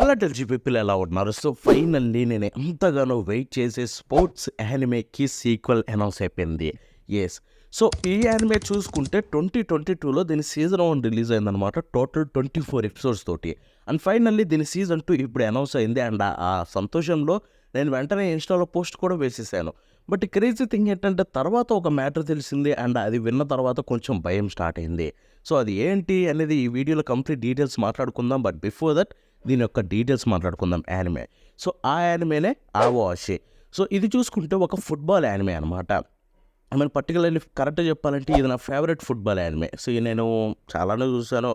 Hello టెల్జీ people ఎలా ఉన్నారు? So finally నేను ఎంతగానో వెయిట్ చేసే స్పోర్ట్స్ యానిమేకి సీక్వెల్ అనౌన్స్ అయిపోయింది. ఎస్. సో ఈ యానిమే చూసుకుంటే 2022లో దీని సీజన్ 1 రిలీజ్ అయిందనమాట. టోటల్ 24 ఎపిసోడ్స్ తోటి. అండ్ ఫైనల్లీ దీని సీజన్ 2 ఇప్పుడు అనౌన్స్ అయింది. అండ్ ఆ సంతోషంలో నేను వెంటనే ఇన్స్టాలో పోస్ట్ కూడా వేసేసాను. బట్ క్రేజీ థింగ్ ఏంటంటే తర్వాత ఒక మ్యాటర్ తెలిసింది. అండ్ అది విన్న తర్వాత కొంచెం భయం స్టార్ట్ అయింది. సో అది ఏంటి అనేది ఈ వీడియోలో కంప్లీట్ డీటెయిల్స్ మాట్లాడుకుందాం. బట్ బిఫోర్ దట్ దీని యొక్క డీటెయిల్స్ మాట్లాడుకుందాం. యానిమే, సో ఆ యానిమేనే ఆవోషి. సో ఇది చూసుకుంటే ఒక ఫుట్బాల్ యానిమే అనమాట. ఐ మీన్ పర్టికులర్లీ కరెక్ట్గా చెప్పాలంటే ఇది నా ఫేవరెట్ ఫుట్బాల్ యానిమే. సో నేను చాలానే చూసాను,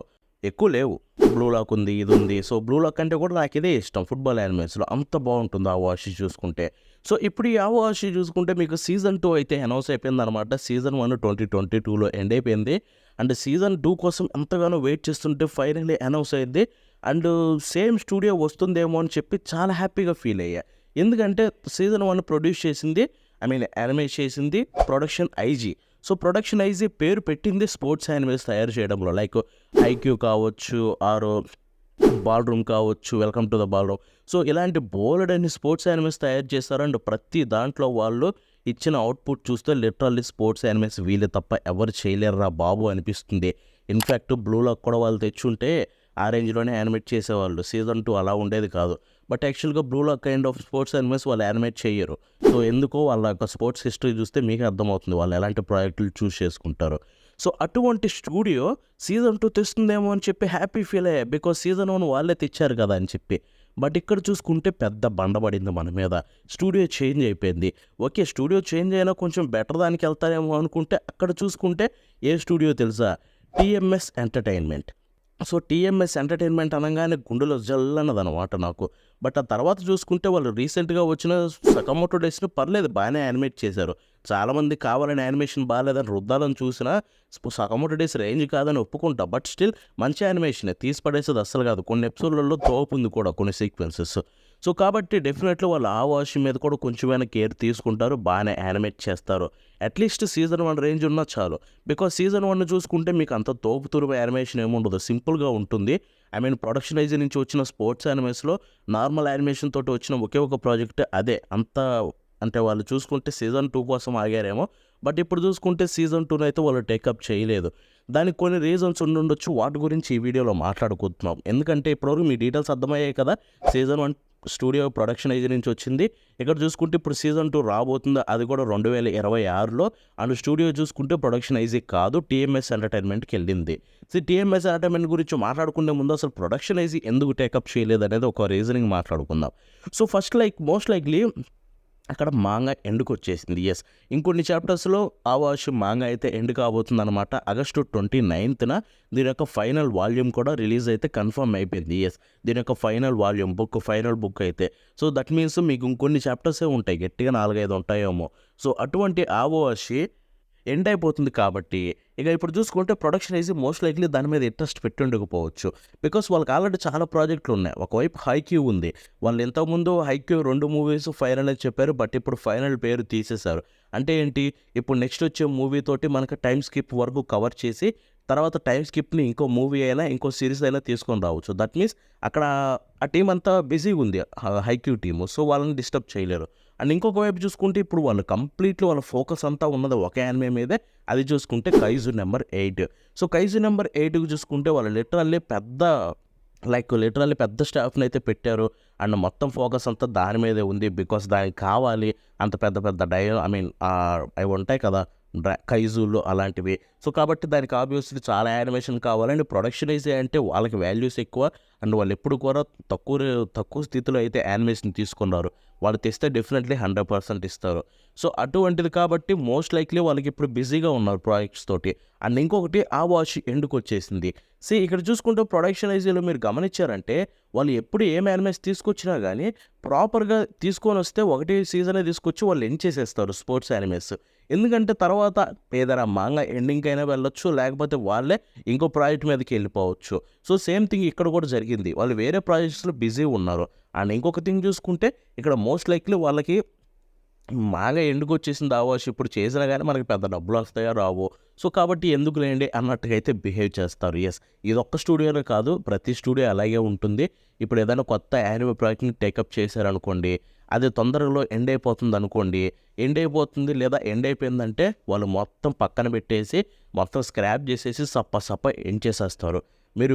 ఎక్కువ లేవు. బ్లూ లాక్ ఉంది, ఇది ఉంది. సో బ్లూ లాక్ అంటే కూడా నాకు ఇదే ఇష్టం ఫుట్బాల్ యానిమేస్లో. అంత బాగుంటుంది ఆవోషి చూసుకుంటే. సో ఇప్పుడు ఈ ఆవోషి చూసుకుంటే మీకు సీజన్ 2 అయితే అనౌన్స్ అయిపోయింది అనమాట. సీజన్ 1 2022లో ఎండ్ అయిపోయింది. అండ్ సీజన్ 2 కోసం ఎంతగానో వెయిట్ చేస్తుంటే ఫైనల్లీ అనౌన్స్ అయింది. అండ్ సేమ్ స్టూడియో వస్తుందేమో అని చెప్పి చాలా హ్యాపీగా ఫీల్ అయ్యా. ఎందుకంటే సీజన్ 1 ప్రొడ్యూస్ చేసింది, ఐ మీన్ యానిమేట్ చేసింది production IG. So production IG పేరు పెట్టింది స్పోర్ట్స్ యానిమేస్ తయారు చేయడంలో. లైక్ ఐక్యూ కావచ్చు, ఆర్ బాల్ రూమ్ కావచ్చు, welcome to the ball room. So ఇలాంటి బోల్డ్ అని స్పోర్ట్స్ యానిమేస్ తయారు చేస్తారు. అండ్ ప్రతి దాంట్లో వాళ్ళు ఇచ్చిన అవుట్పుట్ చూస్తే లిటరల్లీ స్పోర్ట్స్ యానిమేస్ వీళ్ళు తప్ప ఎవరు చేయలేరురా బాబు అనిపిస్తుంది. ఇన్ఫ్యాక్ట్ బ్లూ లాక్ కూడా వాళ్ళు తెచ్చుంటే ఆ రేంజ్లోనే యానిమేట్ చేసేవాళ్ళు. సీజన్ 2 అలా ఉండేది కాదు. బట్ యాక్చువల్గా blue lock kind of sports animes వాళ్ళు యానిమేట్ చేయరు. సో ఎందుకో వాళ్ళ యొక్క స్పోర్ట్స్ హిస్టరీ చూస్తే మీకు అర్థమవుతుంది వాళ్ళు ఎలాంటి ప్రాజెక్టులు చూస్ చేసుకుంటారు. సో అటువంటి స్టూడియో సీజన్ 2 తెస్తుందేమో అని చెప్పి హ్యాపీ ఫీల్ అయ్యా. బికాజ్ సీజన్ 1 వాళ్ళే తెచ్చారు కదా అని చెప్పి. బట్ ఇక్కడ చూసుకుంటే పెద్ద బండబడింది మన మీద. స్టూడియో చేంజ్ అయిపోయింది. ఓకే, స్టూడియో చేంజ్ అయినా కొంచెం బెటర్ దానికి వెళ్తారేమో అనుకుంటే అక్కడ చూసుకుంటే ఏ స్టూడియో తెలుసా? TMS entertainment. So TMS entertainment అనగానే గుండెలో జల్లన్నదనమాట నాకు. బట్ ఆ తర్వాత చూసుకుంటే వాళ్ళు రీసెంట్గా వచ్చిన సకమోటో డేస్ని పర్లేదు బాగానే యానిమేట్ చేశారు. చాలామంది కావాలని యానిమేషన్ బాగాలేదని రుద్దాలని చూసినా సకమోటో డేస్ రేంజ్ కాదని ఒప్పుకుంటా. బట్ స్టిల్ మంచి యానిమేషనే, తీసి పడేసేది అస్సలు కాదు. కొన్ని ఎపిసోడ్లలో తోపుంది కూడా కొన్ని సీక్వెన్సెస్. సో కాబట్టి డెఫినెట్లీ వాళ్ళు ఆ వాష్ మీద కూడా కొంచెమైనా కేర్ తీసుకుంటారు, బాగానే యానిమేట్ చేస్తారు. అట్లీస్ట్ సీజన్ 1 రేంజ్ ఉన్నా చాలు. బికాజ్ సీజన్ 1 చూసుకుంటే మీకు అంత తోపు తురుపు యానిమేషన్ ఏముండదు, సింపుల్గా ఉంటుంది. ఐ మీన్ ప్రొడక్షన్ ఐజీ నుంచి వచ్చిన స్పోర్ట్స్ యానిమేస్లో నార్మల్ యానిమేషన్ తోటి వచ్చిన ఒకే ఒక ప్రాజెక్ట్ అదే. అంత అంటే వాళ్ళు చూసుకుంటే సీజన్ 2 కోసం ఆగారేమో. బట్ ఇప్పుడు చూసుకుంటే సీజన్ 2 అయితే వాళ్ళు టేకప్ చేయలేదు. దానికి కొన్ని రీజన్స్ ఉండుండొచ్చు, వాటి గురించి ఈ వీడియోలో మాట్లాడుకుంటున్నాం. ఎందుకంటే ఇప్పటివరకు మీ డీటెయిల్స్ అర్థమయ్యాయి కదా. సీజన్ 1 స్టూడియో ప్రొడక్షన్ ఏజెన్సీ నుంచి వచ్చింది. ఇక్కడ చూసుకుంటే ఇప్పుడు సీజన్ 2 రాబోతుంది, అది కూడా 2026లో. అండ్ స్టూడియో చూసుకుంటే ప్రొడక్షన్ ఐజీ కాదు, టీఎంఎస్ ఎంటర్టైన్మెంట్కి వెళ్ళింది. సో టీఎంఎస్ ఎంటర్టైన్మెంట్ గురించి మాట్లాడుకునే ముందు అసలు ప్రొడక్షన్ ఐజీ ఎందుకు టేకప్ చేయలేదు అనేది ఒక రీజనింగ్ మాట్లాడుకుందాం. సో ఫస్ట్ మోస్ట్ లైక్లీ అక్కడ మాంగా ఎండ్కి వచ్చేసింది. ఎస్, ఇంకొన్ని చాప్టర్స్లో ఆవాష్ మాంగా అయితే ఎండ్ కాబోతుంది అనమాట. ఆగస్టు 29న దీని యొక్క ఫైనల్ వాల్యూమ్ కూడా రిలీజ్ అయితే కన్ఫర్మ్ అయిపోయింది. ఎస్, దీని యొక్క ఫైనల్ వాల్యూమ్ ఫైనల్ బుక్ అయితే. సో దట్ మీన్స్ మీకు ఇంకొన్ని చాప్టర్సే ఉంటాయి, గట్టిగా 4-5 ఉంటాయేమో. సో అటువంటి ఆవాష్ ఎండ్ అయిపోతుంది కాబట్టి ఇక ఇప్పుడు చూసుకుంటే ప్రొడక్షన్ ఐజీ మోస్ట్ లైక్లీ దాని మీద ఇంట్రెస్ట్ పెట్టుండకపోవచ్చు. బికాస్ వాళ్ళకి ఆల్రెడీ చాలా ప్రాజెక్టులు ఉన్నాయి. ఒకవైపు హైక్యూ ఉంది, వాళ్ళు ఇంతకుముందు హైక్యూ 2 మూవీస్ ఫైనల్ అని చెప్పారు. బట్ ఇప్పుడు ఫైనల్ పేరు తీసేశారు. అంటే ఏంటి, ఇప్పుడు నెక్స్ట్ వచ్చే మూవీ తోటి మనకు టైం స్కిప్ వరకు కవర్ చేసి తర్వాత టైం స్కిప్ని ఇంకో మూవీ అయినా ఇంకో సిరీస్ అయినా తీసుకొని రావచ్చు. దట్ మీన్స్ అక్కడ ఆ టీం అంతా బిజీగా ఉంది, హైక్యూ టీము. సో వాళ్ళని డిస్టర్బ్ చేయలేరు. అండ్ ఇంకొక వైపు చూసుకుంటే ఇప్పుడు వాళ్ళు కంప్లీట్లీ వాళ్ళ ఫోకస్ అంతా ఉన్నది ఒక యానిమే మీదే. అది చూసుకుంటే kaiju number 8. So kaiju number 8కి చూసుకుంటే వాళ్ళు లిటరల్లీ పెద్ద స్టాఫ్ని అయితే పెట్టారు. అండ్ మొత్తం ఫోకస్ అంతా దాని మీదే ఉంది. బికాస్ దానికి కావాలి అంత పెద్ద పెద్ద అవి ఉంటాయి కదా కైజులు అలాంటివి. సో కాబట్టి దానికి ఆబ్వియస్లీ చాలా యానిమేషన్ కావాలండి. ప్రొడక్షన్ అయితే అంటే వాళ్ళకి వాల్యూస్ ఎక్కువ. అండ్ వాళ్ళు ఎప్పుడు కూడా తక్కువ స్థితిలో అయితే యానిమేషన్ తీసుకున్నారు. వాళ్ళు తెస్తే డెఫినెట్లీ 100% ఇస్తారు. సో అటువంటిది కాబట్టి మోస్ట్ లైక్లీ వాళ్ళకి ఇప్పుడు బిజీగా ఉన్నారు ప్రాజెక్ట్స్ తోటి. అండ్ ఇంకొకటి ఆ వాచ్ ఎండుకు వచ్చేసింది. ఇక్కడ చూసుకుంటే ప్రొడక్షన్ ఐజీలో మీరు గమనించారంటే వాళ్ళు ఎప్పుడు ఏం యానిమేస్ తీసుకొచ్చినా కానీ ప్రాపర్గా తీసుకొని వస్తే ఒకటి సీజనే తీసుకొచ్చి వాళ్ళు ఎండ్ చేసేస్తారు స్పోర్ట్స్ యానిమేస్. ఎందుకంటే తర్వాత ఏదైనా మాంగా ఎండింగ్ అయినా వెళ్ళొచ్చు, లేకపోతే వాళ్ళే ఇంకో ప్రాజెక్ట్ మీదకి వెళ్ళిపోవచ్చు. సో సేమ్ థింగ్ ఇక్కడ కూడా జరిగింది, వాళ్ళు వేరే ప్రాజెక్ట్స్లో బిజీ ఉన్నారు. అండ్ ఇంకొక థింగ్ చూసుకుంటే ఇక్కడ మోస్ట్ లైక్లీ వాళ్ళకి మాగా ఎండుకు వచ్చేసింది ఆవాష్. ఇప్పుడు చేసినా కానీ మనకి పెద్ద డబ్బులు వస్తాయో రావో. సో కాబట్టి ఎందుకులేండి అన్నట్టుగా అయితే బిహేవ్ చేస్తారు. యెస్, ఇదొక్క స్టూడియోనే కాదు, ప్రతి స్టూడియో అలాగే ఉంటుంది. ఇప్పుడు ఏదైనా కొత్త యానిమే ప్రాజెక్ట్‌ని టేకప్ చేశారనుకోండి, అది తొందరలో ఎండ్ అయిపోతుందనుకోండి, ఎండ్ అయిపోతుంది లేదా ఎండ్ అయిపోయిందంటే వాళ్ళు మొత్తం పక్కన పెట్టేసి, మొత్తం స్క్రాప్ చేసేసి సప్ప ఎండ్ చేసేస్తారు. మీరు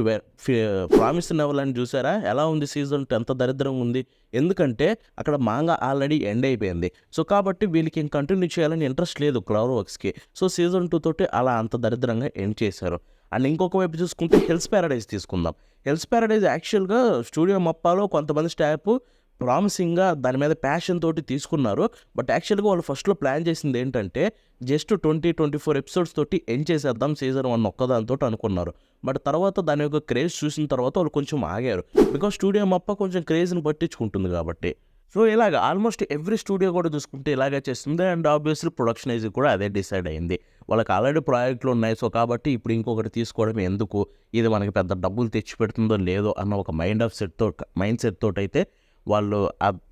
ప్రామిస్ నెవర్‌లాండ్ చూసారా? ఎలా ఉంది సీజన్ 2 ఎంత దరిద్రంగా ఉంది. ఎందుకంటే అక్కడ మాంగా ఆల్రెడీ ఎండ్ అయిపోయింది. సో కాబట్టి వీళ్ళకి కంటిన్యూ చేయాలని ఇంట్రెస్ట్ లేదు క్లవర్ వర్క్స్‌కి. సో సీజన్ 2 తోటి అలా అంత దరిద్రంగా ఎండ్ చేశారు. అండ్ ఇంకొక వైపు చూసుకుంటే హెల్స్ పారడైజ్ తీసుకుందాం. హెల్స్ పారడైజ్ యాక్చువల్‌గా స్టూడియో మప్పాలో కొంతమంది స్టాఫ్ ప్రామిసింగ్‌గా దాని మీద ప్యాషన్ తోటి తీసుకున్నారు. బట్ యాక్చువల్‌గా వాళ్ళు ఫస్ట్‌లో ప్లాన్ చేసింది ఏంటంటే జస్ట్ 24 ఎపిసోడ్స్ తోటి ఎండ్ చేసేద్దాం సీజన్ 1 ఒక్కదానితోటి అనుకున్నారు. బట్ తర్వాత దాని యొక్క క్రేజ్ చూసిన తర్వాత వాళ్ళు కొంచెం ఆగారు. బికాజ్ స్టూడియో మప్ప కొంచెం క్రేజ్‌ని పట్టించుకుంటుంది కాబట్టి. సో ఇలాగ ఆల్మోస్ట్ ఎవ్రీ స్టూడియో కూడా చూసుకుంటే ఇలాగే చేస్తుంది. అండ్ ఆబ్వియస్లీ ప్రొడక్షనైజ్ కూడా అదే డిసైడ్ అయింది. వాళ్ళకి ఆల్రెడీ ప్రాజెక్టులు ఉన్నాయి. సో కాబట్టి ఇప్పుడు ఇంకొకటి తీసుకోవడం ఎందుకు, ఇది మనకి పెద్ద డబ్బులు తెచ్చిపెడుతుందో లేదో అన్న ఒక మైండ్ సెట్ తోటైతే వాళ్ళు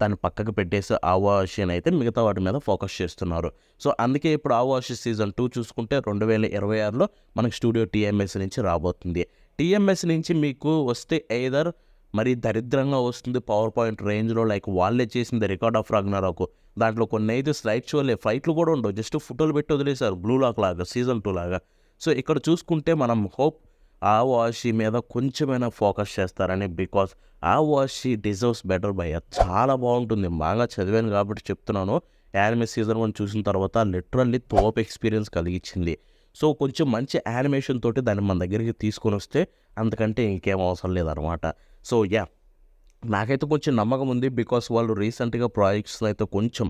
దాన్ని పక్కకు పెట్టేసి ఆవాషిని అయితే మిగతా వాటి మీద ఫోకస్ చేస్తున్నారు. సో అందుకే ఇప్పుడు ఆవాషి సీజన్ 2 చూసుకుంటే 2026లో మనకి స్టూడియో టీఎంఎస్ నుంచి రాబోతుంది. టీఎంఎస్ నుంచి మీకు వస్తే ఎయిదర్ మరి దరిద్రంగా వస్తుంది పవర్ పాయింట్ రేంజ్లో, లైక్ వాళ్ళే చేసింది రికార్డ్ ఆఫ్ రాగ్నరాక్. దాంట్లో కొన్ని అయితే స్లైడ్ షోలే, ఫైట్లు కూడా ఉండవు, జస్ట్ ఫోటోలు పెట్టి వదిలేశారు బ్లూ లాక్ లాగా సీజన్ 2 లాగా. సో ఇక్కడ చూసుకుంటే మనం హోప్ ఆవాషి మీద కొంచెమైనా ఫోకస్ చేస్తారని. బికాస్ ఆవాషి డిజర్వ్స్ బెటర్ భయ్య. చాలా బాగుంటుంది. బాగా చదివాను కాబట్టి చెప్తున్నాను. యానిమే సీజన్ 1 చూసిన తర్వాత లిటరల్లీ తోపు ఎక్స్పీరియన్స్ కలిగించింది. సో కొంచెం మంచి యానిమేషన్ తోటి దాన్ని మన దగ్గరికి తీసుకొని వస్తే అంతకంటే ఇంకేం అవసరం లేదనమాట. సో నాకైతే కొంచెం నమ్మకం ఉంది. బికాస్ వాళ్ళు రీసెంట్గా ప్రాజెక్ట్స్ అయితే కొంచెం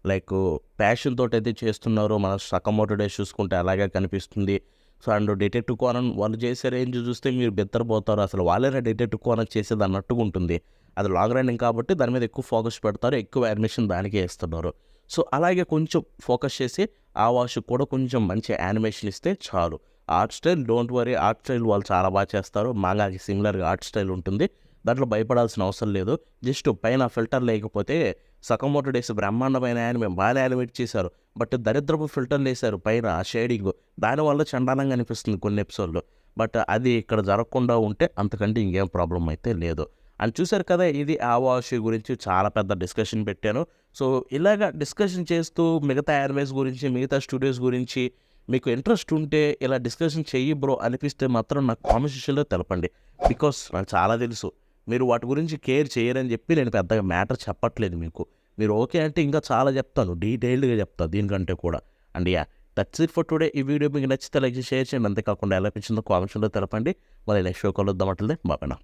లైక్ ప్యాషన్ తోటి అయితే చేస్తున్నారు. మన సకమోటో డేస్ చూసుకుంటే అలాగే కనిపిస్తుంది. సో అండ్ డిటెక్టివ్ కోనన్ వాళ్ళు చేసే రేంజ్ చూస్తే మీరు బెత్తరపోతారు. అసలు వాళ్ళైనా డిటెక్టివ్ కోనన్ చేసేది అన్నట్టుగా ఉంటుంది. అది లాంగ్ రన్నింగ్ కాబట్టి దాని మీద ఎక్కువ ఫోకస్ పెడతారు, ఎక్కువ యానిమేషన్ దానికే ఇస్తున్నారు. సో అలాగే కొంచెం ఫోకస్ చేసి ఆవాష్కి కూడా కొంచెం మంచి యానిమేషన్ ఇస్తే చాలు. Art style don't worry, art style వాళ్ళు చాలా బాగా చేస్తారు. మాంగాకి సిమిలర్గా ఆర్ట్ స్టైల్ ఉంటుంది. దాంట్లో భయపడాల్సిన అవసరం లేదు. జస్ట్ పైన ఫిల్టర్ లేకపోతే సకమోటో డేస్ బ్రహ్మాండమైన యానిమే బాగా యానిమేట్ చేశారు. బట్ దరిద్రపు ఫిల్టర్లు వేశారు పైన ఆ షేడింగ్, దానివల్ల చండాలంగా అనిపిస్తుంది కొన్ని ఎపిసోడ్లో. బట్ అది ఇక్కడ జరగకుండా ఉంటే అంతకంటే ఇంకేం ప్రాబ్లం అయితే లేదు. అండ్ చూశారు కదా, ఇది ఆవాషి గురించి చాలా పెద్ద డిస్కషన్ పెట్టాను. సో ఇలాగ డిస్కషన్ చేస్తూ మిగతా యానిమేస్ గురించి, మిగతా స్టూడియోస్ గురించి మీకు ఇంట్రెస్ట్ ఉంటే ఇలా డిస్కషన్ చెయ్యి బ్రో అనిపిస్తే మాత్రం నాకు కామెంట్ సెక్షన్లో తెలపండి. బికాస్ నాకు చాలా తెలుసు మీరు వాటి గురించి కేర్ చేయరని చెప్పి నేను పెద్దగా మ్యాటర్ చెప్పట్లేదు మీకు. మీరు ఓకే అంటే ఇంకా చాలా చెప్తాను, డీటెయిల్డ్గా చెప్తాను దీనికంటే కూడా. And that's it for today. ఈ వీడియో మీకు నచ్చితే లైక్ చేసి షేర్ చేయండి. అంతేకాకుండా ఎలా అనిపించిందో కామెంట్స్లో తెలపండి. మళ్ళీ నెక్స్ట్ షో కలుద్దాం. అట్లనే బాబాయ్.